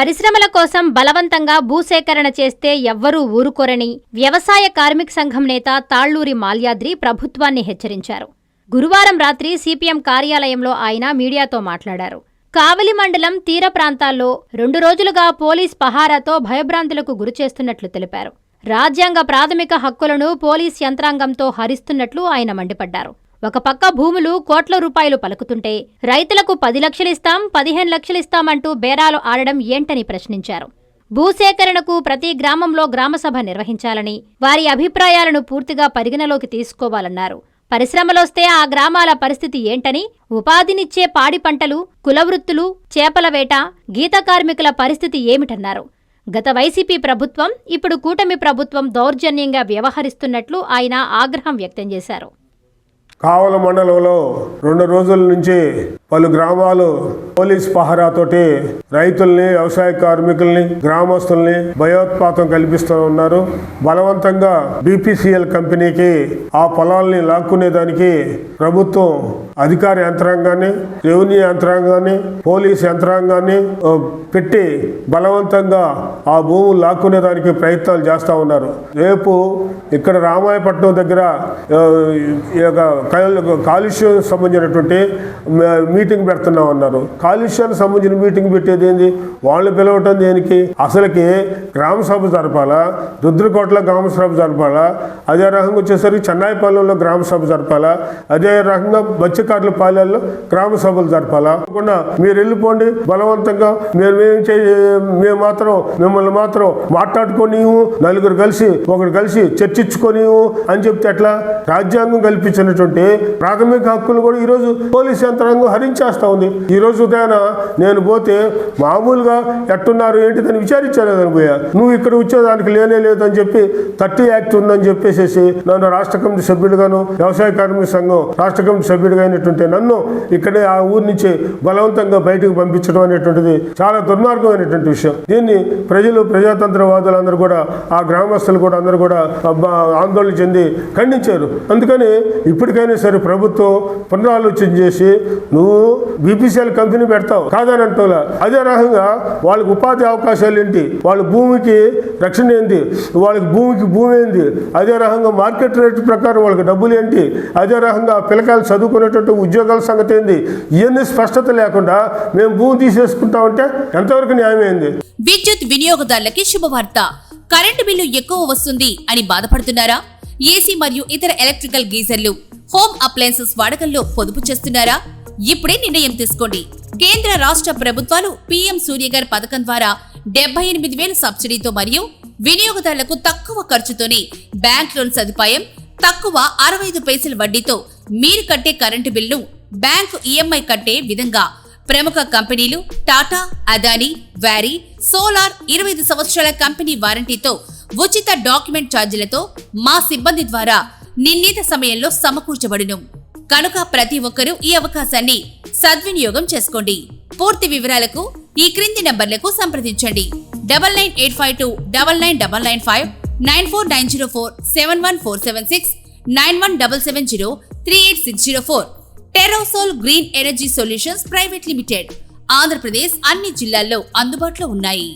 పరిశ్రమల కోసం బలవంతంగా భూసేకరణ చేస్తే ఎవ్వరూ ఊరుకోరని వ్యవసాయ కార్మిక సంఘం నేత తాళ్లూరి మాల్యాద్రి ప్రభుత్వాన్ని హెచ్చరించారు. గురువారం రాత్రి సిపిఎం కార్యాలయంలో ఆయన మీడియాతో మాట్లాడారు. కావలి మండలం తీర ప్రాంతాల్లో 2 రోజులుగా పోలీస్ పహారాతో భయభ్రాంతులకు గురిచేస్తున్నట్లు తెలిపారు. రాజ్యాంగ ప్రాథమిక హక్కులను పోలీస్ యంత్రాంగంతో హరిస్తున్నట్లు ఆయన మండిపడ్డారు. ఒక పక్క భూములు కోట్ల రూపాయలు పలుకుతుంటే రైతులకు 10 లక్షలిస్తాం 15 లక్షలిస్తామంటూ బేరాలు ఆడడం ఏంటని ప్రశ్నించారు. భూసేకరణకు ప్రతి గ్రామంలో గ్రామసభ నిర్వహించాలని, వారి అభిప్రాయాలను పూర్తిగా పరిగణలోకి తీసుకోవాలన్నారు. పరిశ్రమలొస్తే ఆ గ్రామాల పరిస్థితి ఏంటని, ఉపాధినిచ్చే పాడి పంటలు, కులవృత్తులు, చేపల వేట, గీత కార్మికుల పరిస్థితి ఏమిటన్నారు. గత వైసీపీ ప్రభుత్వం, ఇప్పుడు కూటమి ప్రభుత్వం దౌర్జన్యంగా వ్యవహరిస్తున్నట్లు ఆయన ఆగ్రహం వ్యక్తం చేశారు. కావలి మండలంలో 2 రోజుల నుంచి పలు గ్రామాలు పోలీస్ పహారాతోటి రైతుల్ని, వ్యవసాయ కార్మికుల్ని, గ్రామస్తుల్ని భయోత్పాతం కల్పిస్తూ ఉన్నారు. బలవంతంగా బీపీసీఎల్ కంపెనీకి ఆ పొలాల్ని లాక్కునేదానికి ప్రభుత్వం అధికార యంత్రాంగాన్ని, రెవెన్యూ యంత్రాంగాన్ని, పోలీస్ యంత్రాంగాన్ని పెట్టి బలవంతంగా ఆ భూములు లాక్కునేదానికి ప్రయత్నాలు చేస్తూ ఉన్నారు. రేపు ఇక్కడ రామాయపట్నం దగ్గర కాలుష్యం సంబంధించినటువంటి మీటింగ్ పెడుతున్నాం అన్నారు. కాలుష్యానికి సంబంధించిన మీటింగ్ పెట్టేది ఏంది? వాళ్ళు పిలవటం దేనికి? అసలుకి గ్రామ సభ జరపాలా, రుద్రకోటలో గ్రామ సభ జరపాలా, అదే రకంగా వచ్చేసరికి చెన్నాయిపాలెంలో గ్రామ సభ జరపాలా, అదే రకంగా బచ్చికాట్ల పాలెల్లో గ్రామ సభలు జరపాలా? మీరు వెళ్ళిపోండి బలవంతంగా, మేము మాత్రం మిమ్మల్ని మాత్రం మాట్లాడుకొని నలుగురు కలిసి ఒకరు కలిసి చర్చించుకొని అని చెప్తే ఎట్లా? రాజ్యాంగం కల్పించినటువంటి ప్రాథమిక హక్కులు కూడా ఈరోజు పోలీస్ యంత్రాంగం హరించేస్తా ఉంది. ఈ రోజు ఉదయాన నేను పోతే మామూలుగా ఎట్టున్నారు ఏంటిదని విచారించాను పోయా. నువ్వు ఇక్కడ వచ్చేదానికి లేనే లేదని చెప్పి 30 యాక్ట్ ఉందని చెప్పేసి నన్ను రాష్ట్ర కమిటీ సభ్యుడిగాను, వ్యవసాయ కార్మిక సంఘం రాష్ట్ర కమిటీ సభ్యుడిగా అయినటువంటి నన్ను ఇక్కడే ఆ ఊరి నుంచి బలవంతంగా బయటకు పంపించడం అనేటువంటిది చాలా దుర్మార్గమైనటువంటి విషయం. దీన్ని ప్రజలు, ప్రజాతంత్రవాదులందరూ కూడా, ఆ గ్రామస్తులు కూడా అందరూ కూడా ఆందోళన చెంది ఖండించారు. అందుకని ఇప్పటికైనా సరే ప్రభుత్వం పునరాలోచన చేసి నువ్వు బీపీసీఎల్ కంపెనీ పెడతావు కాదని అంటోలా, అదే రకంగా వాళ్ళకి ఉపాధి అవకాశాలు ఏంటి, వాళ్ళ భూమికి రక్షణ ఏంటి, వాళ్ళకి భూమికి భూమి ఏంటి, అదే రకంగా మార్కెట్ రేట్ ప్రకారం వాళ్ళకి డబ్బులు ఏంటి, అదే రకంగా పిల్లకాయలు చదువుకునేటట్టు ఉద్యోగాల సంగతి ఏంది, ఇవన్నీ స్పష్టత లేకుండా మేము భూమి తీసేసుకుంటామంటే ఎంతవరకు న్యాయమైంది? విద్యుత్ వినియోగదారులకి శుభవార్త. కరెంటు బిల్లు ఎక్కువ వస్తుంది అని బాధపడుతున్నారా? ఏసీ మరియు ఇతర ఎలక్ట్రికల్ గీజర్లు, హోమ్ అప్లయన్సెస్ వాడకంలో పొదుపు చేస్తున్నారా? ఇప్పుడే నిర్ణయం తీసుకోండి. కేంద్ర రాష్ట్ర ప్రభుత్వాలు పీఎం సూర్యఘర్ పథకం ద్వారా 78,000 సబ్సిడీతో మరియు వినియోగదారులకు తక్కువ ఖర్చుతోనే బ్యాంక్ లోన్ సదుపాయం, తక్కువ 65 పైసల వడ్డీతో మీరు కట్టే కరెంటు బిల్లు బ్యాంకు ఈఎంఐ కట్టే విధంగా ప్రముఖ కంపెనీలు టాటా, అదానీ, వారీ, సోలార్ 25 సంవత్సరాల కంపెనీ వారంటీతో ఉచిత డాక్యుమెంట్ ఛార్జీలతో మా సిబ్బంది ద్వారా నిర్ణీత సమయంలో సమకూర్చబడును. కనుక ప్రతి ఒక్కరూ ఈ అవకాశాన్ని సద్వినియోగం చేసుకోండి. పూర్తి వివరాలకు ఈ క్రింది నంబర్లకు సంప్రదించండి. 9985299995, 9490471476, 9177038604. టెరోసోల్ green energy solutions private limited, Andhra Pradesh అన్ని జిల్లాల్లో అందుబాటులో ఉన్నాయి.